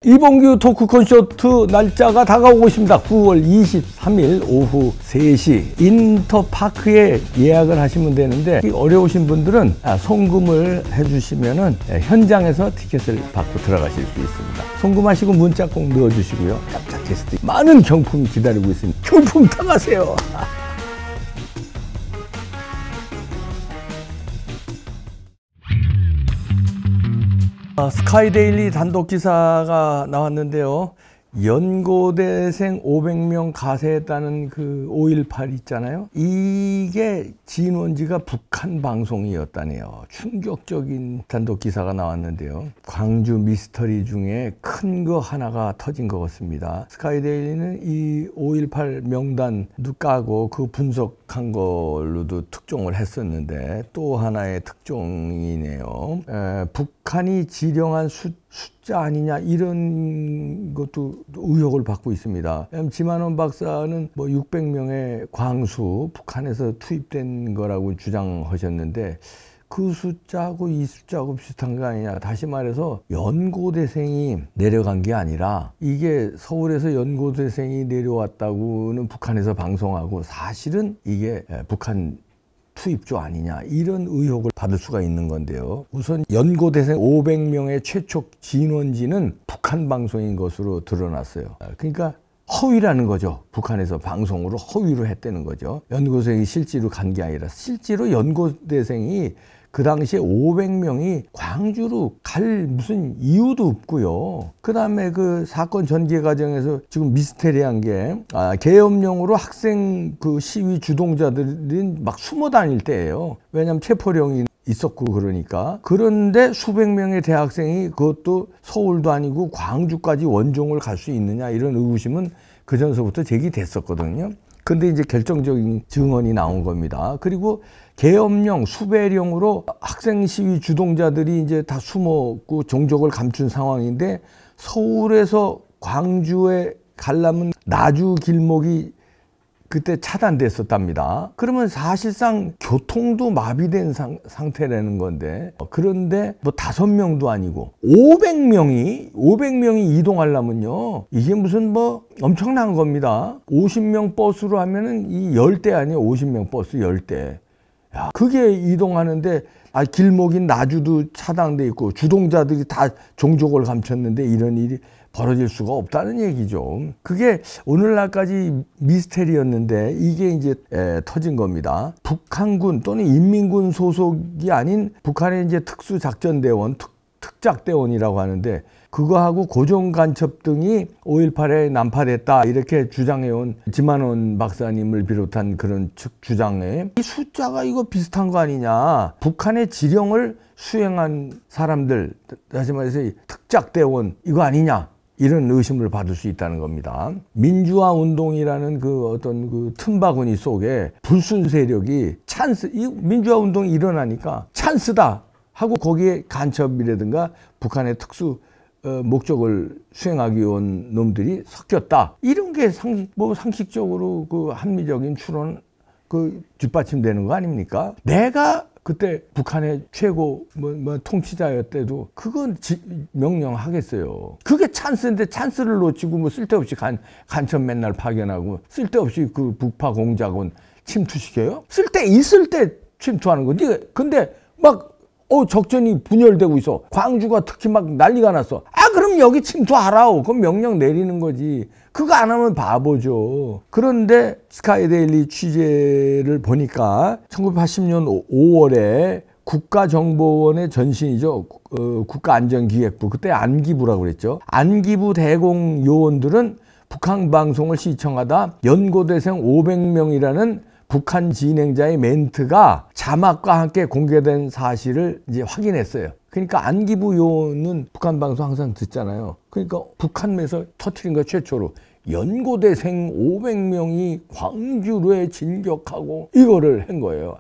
이봉규 토크 콘서트 날짜가 다가오고 있습니다. 9월 23일 오후 3시 인터파크에 예약을 하시면 되는데, 어려우신 분들은 송금을 해주시면은 현장에서 티켓을 받고 들어가실 수 있습니다. 송금하시고 문자 꼭 넣어주시고요. 깜짝 게스트 많은 경품이 기다리고 있습니다. 경품 타가세요. 스카이데일리 단독 기사가 나왔는데요. 연고대생 500명 가세했다는 그 5.18 있잖아요. 이게 진원지가 북한 방송이었다네요. 충격적인 단독 기사가 나왔는데요. 광주 미스터리 중에 큰 거 하나가 터진 것 같습니다. 스카이데일리는 이 5.18 명단도 까고 그 분석한 걸로도 특종을 했었는데, 또 하나의 특종이네요. 북한이 지령한 숫자 아니냐, 이런 것도 의혹을 받고 있습니다. 지만원 박사는 뭐 600명의 광수 북한에서 투입된 거라고 주장하셨는데, 그 숫자하고 이 숫자하고 비슷한 거 아니냐. 다시 말해서 연고대생이 내려간 게 아니라, 이게 서울에서 연고대생이 내려왔다고는 북한에서 방송하고, 사실은 이게 북한 투입조 아니냐, 이런 의혹을 받을 수가 있는 건데요. 우선 연고대생 500명의 최초 진원지는 북한 방송인 것으로 드러났어요. 그러니까 허위라는 거죠. 북한에서 방송으로 허위로 했다는 거죠. 연고대생이 실제로 간 게 아니라, 실제로 연고대생이 그 당시에 500명이 광주로 갈 무슨 이유도 없고요. 그 다음에 그 사건 전개 과정에서 지금 미스테리한 게, 계엄령으로 학생 그 시위 주동자들이 막 숨어 다닐 때예요. 왜냐하면 체포령이 있었고 그러니까. 그런데 수백 명의 대학생이, 그것도 서울도 아니고 광주까지 원종을 갈 수 있느냐, 이런 의구심은 그 전서부터 제기됐었거든요. 근데 이제 결정적인 증언이 나온 겁니다. 그리고 계엄령, 수배령으로 학생 시위 주동자들이 이제 다 숨었고 종족을 감춘 상황인데, 서울에서 광주에 가려면 나주 길목이 그때 차단됐었답니다. 그러면 사실상 교통도 마비된 상태라는 건데, 그런데 뭐 5명도 아니고 500명이 이동하려면요, 이게 무슨 뭐 엄청난 겁니다. 50명 버스로 하면은 이 10대 아니에요. 50명 버스 10대. 야, 그게 이동하는데, 길목인 나주도 차단돼 있고 주동자들이 다 종족을 감췄는데 이런 일이 벌어질 수가 없다는 얘기죠. 그게 오늘날까지 미스테리였는데, 이게 이제 터진 겁니다. 북한군 또는 인민군 소속이 아닌 북한의 이제 특수작전대원, 특작대원이라고 하는데, 그거하고 고정간첩 등이 5.18에 난파됐다, 이렇게 주장해온 지만원 박사님을 비롯한 그런 주장에, 이 숫자가 이거 비슷한 거 아니냐. 북한의 지령을 수행한 사람들, 다시 말해서 특작대원 이거 아니냐, 이런 의심을 받을 수 있다는 겁니다. 민주화 운동이라는 그 어떤 그 틈바구니 속에 불순 세력이 이 민주화 운동이 일어나니까 찬스다 하고 거기에 간첩이라든가 북한의 특수 목적을 수행하기 위한 놈들이 섞였다, 이런 게 상식적으로 그 합리적인 추론 뒷받침되는 거 아닙니까? 내가 그때 북한의 최고 통치자였대도 그건 명령하겠어요. 그게 찬스인데, 찬스를 놓치고 뭐 쓸데없이 간첩 맨날 파견하고 쓸데없이 그 북파 공작원 침투시켜요? 쓸데 있을 때 침투하는 거지. 근데 막 적전이 분열되고 있어. 광주가 특히 막 난리가 났어. 그럼 여기 침투하라. 그럼 명령 내리는 거지. 그거 안 하면 바보죠. 그런데 스카이데일리 취재를 보니까 1980년 5월에 국가정보원의 전신이죠. 국가안전기획부, 그때 안기부라고 그랬죠. 안기부 대공 요원들은 북한 방송을 시청하다 연고대생 500명이라는 북한 진행자의 멘트가 자막과 함께 공개된 사실을 이제 확인했어요. 그러니까 안기부 요원은 북한 방송 항상 듣잖아요. 그러니까 북한에서 터트린 거 최초로 연고대생 500명이 광주로에 진격하고 이거를 한 거예요.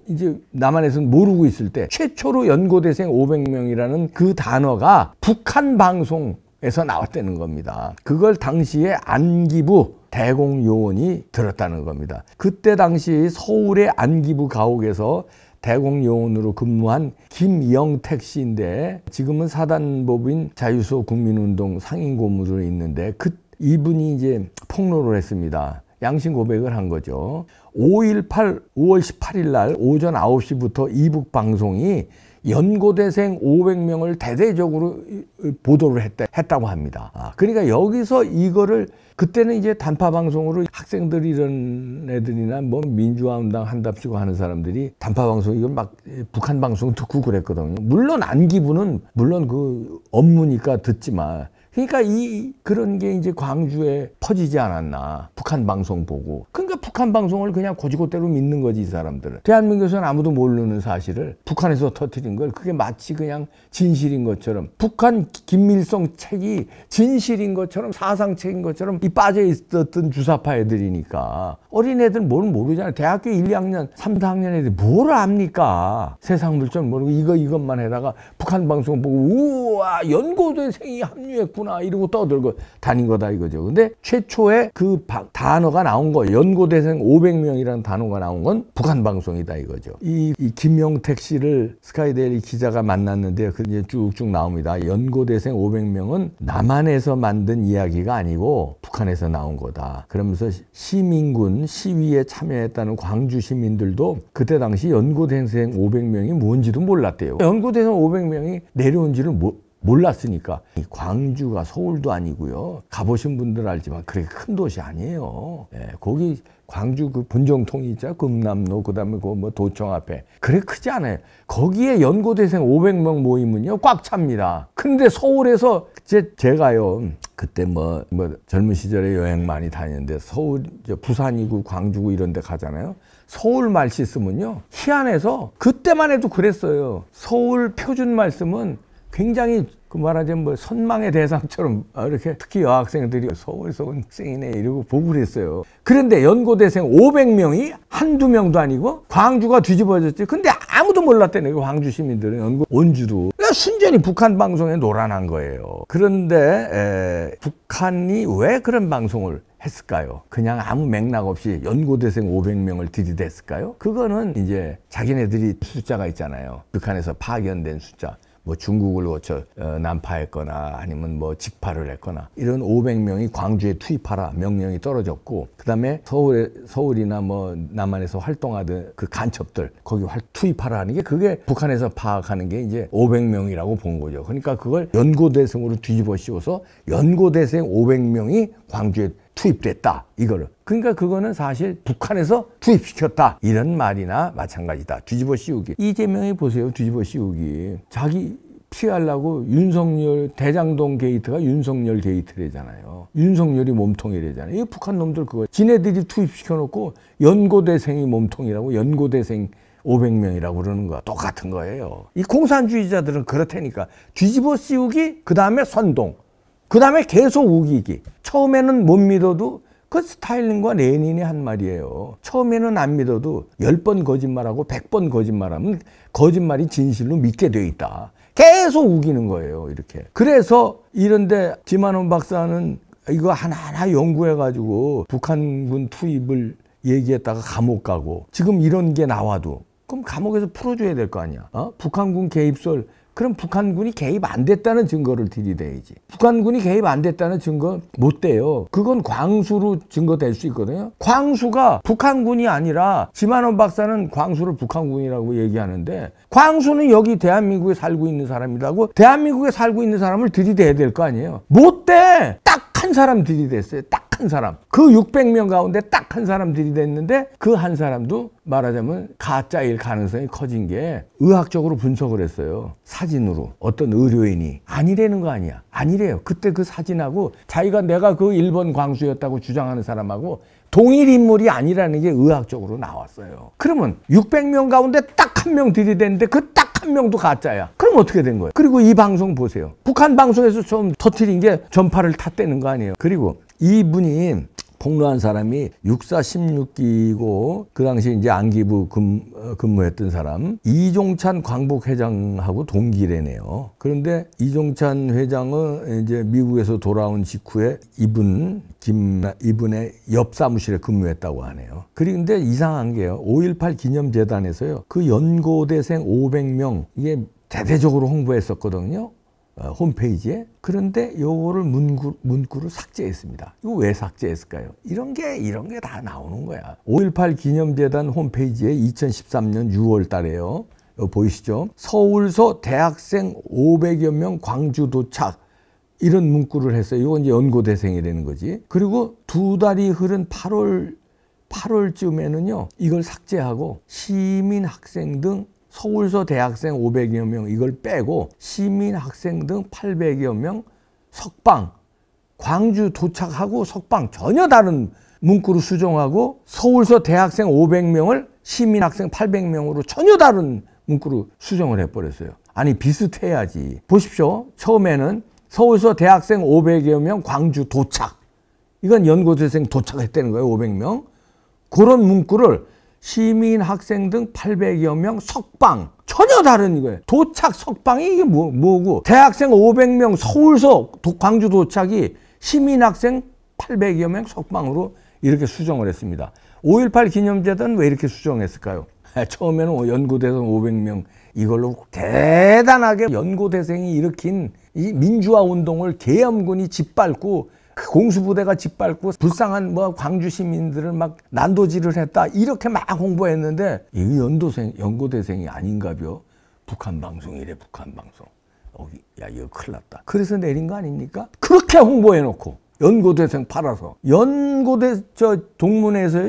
이제 남한에서는 모르고 있을 때 최초로 연고대생 500명이라는 그 단어가 북한 방송에서 나왔다는 겁니다. 그걸 당시에 안기부 대공요원이 들었다는 겁니다. 그때 당시 서울의 안기부 가옥에서 대공요원으로 근무한 김영택 씨인데 지금은 사단법인 자유소 국민운동 상임고문으로 있는데 이분이 이제 폭로를 했습니다. 양심 고백을 한 거죠. 5월 18일 날 오전 9시부터 이북 방송이 연고대생 500명을 대대적으로 보도를 했다고 합니다. 그러니까 여기서 이거를 그때는 이제 단파 방송으로 학생들 이런 애들이나 뭐 민주화운동 한답시고 하는 사람들이 단파 방송 이걸 막 북한 방송 듣고 그랬거든요. 물론 안기부는 물론 그 업무니까 듣지만 그러니까 그런 게 이제 광주에 퍼지지 않았나. 북한 방송 보고. 그러니까 북한 방송을 그냥 고지고대로 믿는 거지, 이 사람들은. 대한민국에서는 아무도 모르는 사실을 북한에서 터뜨린 걸 그게 마치 그냥 진실인 것처럼 북한 김일성 책이 진실인 것처럼 사상책인 것처럼 이 빠져 있었던 주사파 애들이니까 어린애들 뭘 모르잖아요. 대학교 1, 2학년, 3, 4학년 애들이 뭘 압니까? 세상 물정 모르고 이것만 해다가 북한 방송 보고 우와 연고대생이 합류했구나 이러고 떠들고 다닌 거다 이거죠. 근데 최초에 그 단어가 나온 거 연고대생 500명이라는 단어가 나온 건 북한 방송이다 이거죠. 이 김영택 씨를 스카이데일리 기자가 만났는데 그 이제 쭉쭉 나옵니다. 연고대생 500명은 남한에서 만든 이야기가 아니고 북한에서 나온 거다. 그러면서 시민군 시위에 참여했다는 광주 시민들도 그때 당시 연고대생 500명이 뭔지도 몰랐대요. 연고대생 500명이 내려온지를 몰랐으니까. 광주가 서울도 아니고요. 가보신 분들 알지만 그렇게 큰 도시 아니에요. 거기 광주 그 분정통이 있잖아요. 금남로 그다음에 그 뭐 도청 앞에 그래 크지 않아요. 거기에 연고대생 500명 모이면요 꽉 찹니다. 근데 서울에서 제가요 그때 뭐 젊은 시절에 여행 많이 다녔는데 서울 부산이고 광주고 이런 데 가잖아요. 서울 말씨 쓰면요 희한해서 그때만 해도 그랬어요. 서울 표준 말 쓰면 굉장히 그 말하자면 뭐 선망의 대상처럼 이렇게 특히 여학생들이 서울에서 온 학생이네 이러고 보고 그랬어요. 그런데 연고대생 500명이 한두 명도 아니고 광주가 뒤집어졌지. 근데 아무도 몰랐다네. 광주 시민들은 원주도. 그러니까 순전히 북한 방송에 노란한 거예요. 그런데 북한이 왜 그런 방송을 했을까요? 그냥 아무 맥락 없이 연고대생 500명을 들이댔을까요? 그거는 이제 자기네들이 숫자가 있잖아요. 북한에서 파견된 숫자. 뭐 중국을 거쳐 난파했거나 아니면 뭐 직파를 했거나 이런 500명이 광주에 투입하라 명령이 떨어졌고 그다음에 서울이나 뭐 남한에서 활동하던 그 간첩들 거기 투입하라 하는 게 그게 북한에서 파악하는 게 이제 500명이라고 본 거죠. 그러니까 그걸 연고대생으로 뒤집어 씌워서 연고대생 500명이 광주에 투입됐다 이거를. 그러니까 그거는 사실 북한에서 투입시켰다 이런 말이나 마찬가지다. 뒤집어 씌우기. 이재명이 보세요. 뒤집어 씌우기. 자기 피하려고 윤석열 대장동 게이트가 윤석열 게이트래잖아요. 윤석열이 몸통이래잖아요. 이 북한 놈들 그거 지네들이 투입시켜놓고 연고대생이 몸통이라고 연고대생 500명이라고 그러는 거야. 똑같은 거예요. 이 공산주의자들은 그렇다니까. 뒤집어 씌우기 그 다음에 선동 그 다음에 계속 우기기. 처음에는 못 믿어도 그 스탈린과 레닌이 한 말이에요. 처음에는 안 믿어도 10번 거짓말하고 100번 거짓말하면 거짓말이 진실로 믿게 돼 있다. 계속 우기는 거예요. 이렇게. 그래서 이런데 김한원 박사는 이거 하나하나 연구해가지고 북한군 투입을 얘기했다가 감옥 가고 지금 이런 게 나와도 그럼 감옥에서 풀어줘야 될 거 아니야. 북한군 개입설 그럼 북한군이 개입 안 됐다는 증거를 들이대야지. 북한군이 개입 안 됐다는 증거 못 돼요. 그건 광수로 증거될 수 있거든요. 광수가 북한군이 아니라 김한원 박사는 광수를 북한군이라고 얘기하는데 광수는 여기 대한민국에 살고 있는 사람이라고 대한민국에 살고 있는 사람을 들이대야 될 거 아니에요. 못 돼! 딱 한 사람 들이댔어요. 딱 한 사람. 그 600명 가운데 딱 한 사람 들이댔는데 그 한 사람도 말하자면 가짜일 가능성이 커진 게 의학적으로 분석을 했어요. 사진으로. 어떤 의료인이. 아니라는 거 아니야. 아니래요. 그때 그 사진하고 자기가 내가 그 일본 광수였다고 주장하는 사람하고 동일 인물이 아니라는 게 의학적으로 나왔어요. 그러면 600명 가운데 딱 한 명 들이댔는데 그 딱 한 명도 가짜야. 그럼 어떻게 된 거예요? 그리고 이 방송 보세요. 북한 방송에서 좀 터뜨린 게 전파를 탔다는 거 아니에요. 그리고 이분이 폭로한 사람이 육사 16기고 그 당시 이제 안기부 근무했던 사람 이종찬 광복회장하고 동기래네요. 그런데 이종찬 회장은 이제 미국에서 돌아온 직후에 이분의 옆 사무실에 근무했다고 하네요. 그런데 이상한 게요. 5.18 기념재단에서요. 그 연고대생 500명 이게 대대적으로 홍보했었거든요. 홈페이지에. 그런데 요거를 문구를 삭제했습니다. 이거 왜 삭제했을까요? 이런 게 다 나오는 거야. 5.18 기념재단 홈페이지에 2013년 6월 달에요. 보이시죠? 서울서 대학생 500여 명 광주 도착. 이런 문구를 했어요. 이건 이제 연고대생이라는 거지. 그리고 2달이 흐른 8월쯤에는요. 이걸 삭제하고 시민 학생 등 서울서 대학생 500여 명 이걸 빼고 시민 학생 등 800여 명 석방, 광주 도착하고 석방 전혀 다른 문구로 수정하고 서울서 대학생 500명을 시민 학생 800명으로 전혀 다른 문구로 수정을 해버렸어요. 아니 비슷해야지. 보십시오. 처음에는 서울서 대학생 500여 명 광주 도착. 이건 연고대생 도착했다는 거예요. 500명. 그런 문구를 시민 학생 등 800여 명 석방. 전혀 다른 거예요. 도착 석방이 이게 뭐고 대학생 500명 서울서 광주 도착이 시민 학생 800여 명 석방으로 이렇게 수정을 했습니다. 5.18 기념재단 왜 이렇게 수정했을까요? 처음에는 연고대생 500명 이걸로 대단하게 연고대생이 일으킨 이 민주화 운동을 계엄군이 짓밟고 그 공수부대가 짓밟고 불쌍한 광주 시민들을 막 난도질을 했다 이렇게 막 홍보했는데 이 연고대생이 아닌가벼. 북한 방송이래. 북한 방송. 야 이거 큰일 났다. 그래서 내린 거 아닙니까? 그렇게 홍보해놓고 연고대생 팔아서 동문회에서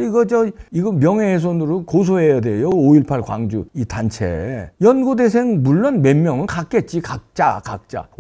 이거 명예훼손으로 고소해야 돼요. 5.18 광주 이 단체. 연고대생 물론 몇 명은 갔겠지. 각자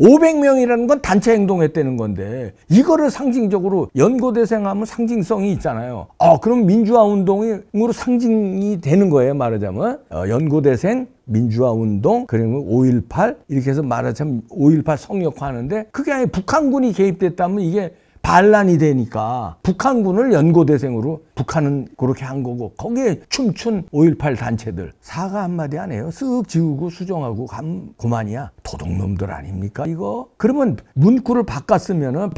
500명이라는 건 단체 행동했다는 건데 이거를 상징적으로 연고대생 하면 상징성이 있잖아요. 그럼 민주화 운동으로 상징이 되는 거예요. 말하자면 연고대생 민주화운동 그리고 5.18 이렇게 해서 말하자면 5.18 성역화하는데 그게 아니라 북한군이 개입됐다면 이게 반란이 되니까 북한군을 연고대생으로 북한은 그렇게 한 거고 거기에 춤춘 5.18 단체들 사과 한마디 안 해요. 쓱 지우고 수정하고 그만이야. 도둑놈들 아닙니까 이거? 그러면 문구를 바꿨으면은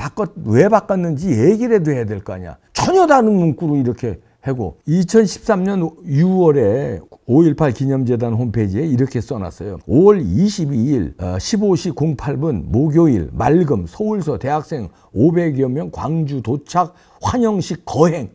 왜 바꿨는지 얘기를 해도 해야 될 거 아니야. 전혀 다른 문구로 이렇게 하고 2013년 6월에 5.18 기념재단 홈페이지에 이렇게 써놨어요. 5월 22일 15시 08분 목요일 맑음 서울서 대학생 500여 명 광주 도착 환영식 거행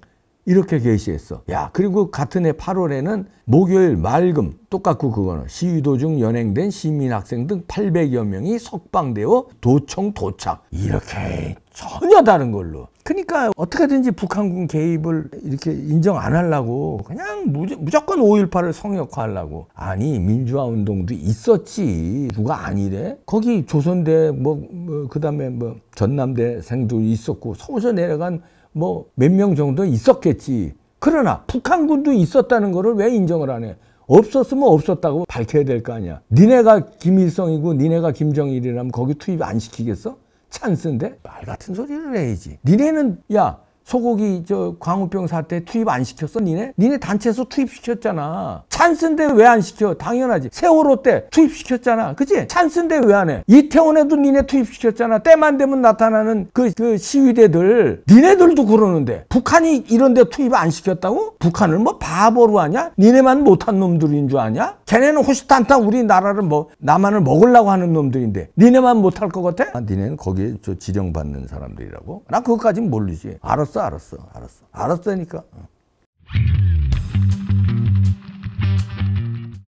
이렇게 게시했어. 야 그리고 같은 해 8월에는 목요일 맑음 똑같고 그거는 시위 도중 연행된 시민 학생 등 800여 명이 석방되어 도청 도착 이렇게 전혀 다른 걸로. 그러니까 어떻게든지 북한군 개입을 이렇게 인정 안 하려고 그냥 무조건 5.18을 성역화하려고. 아니 민주화 운동도 있었지. 누가 아니래? 거기 조선대 그다음에 전남대생도 있었고 서울서 내려간 몇 명 정도 있었겠지. 그러나 북한군도 있었다는 거를 왜 인정을 안 해? 없었으면 없었다고 밝혀야 될 거 아니야. 니네가 김일성이고 니네가 김정일이라면 거기 투입 안 시키겠어? 찬스인데? 말 같은 소리를 해야지. 니네는 소고기 광우병 사태 투입 안 시켰어 니네? 니네 단체에서 투입시켰잖아. 찬스인데 왜 안 시켜? 당연하지. 세월호 때 투입시켰잖아. 그치? 찬스인데 왜 안 해? 이태원에도 니네 투입시켰잖아. 때만 되면 나타나는 그 시위대들. 니네들도 그러는데 북한이 이런 데 투입 안 시켰다고? 북한을 바보로 하냐? 니네만 못한 놈들인 줄 아냐? 걔네는 호시탄탄 우리나라를 남한을 먹으려고 하는 놈들인데 니네만 못할 것 같아? 니네는 거기에 지령받는 사람들이라고? 나 그것까진 모르지. 알았다니까.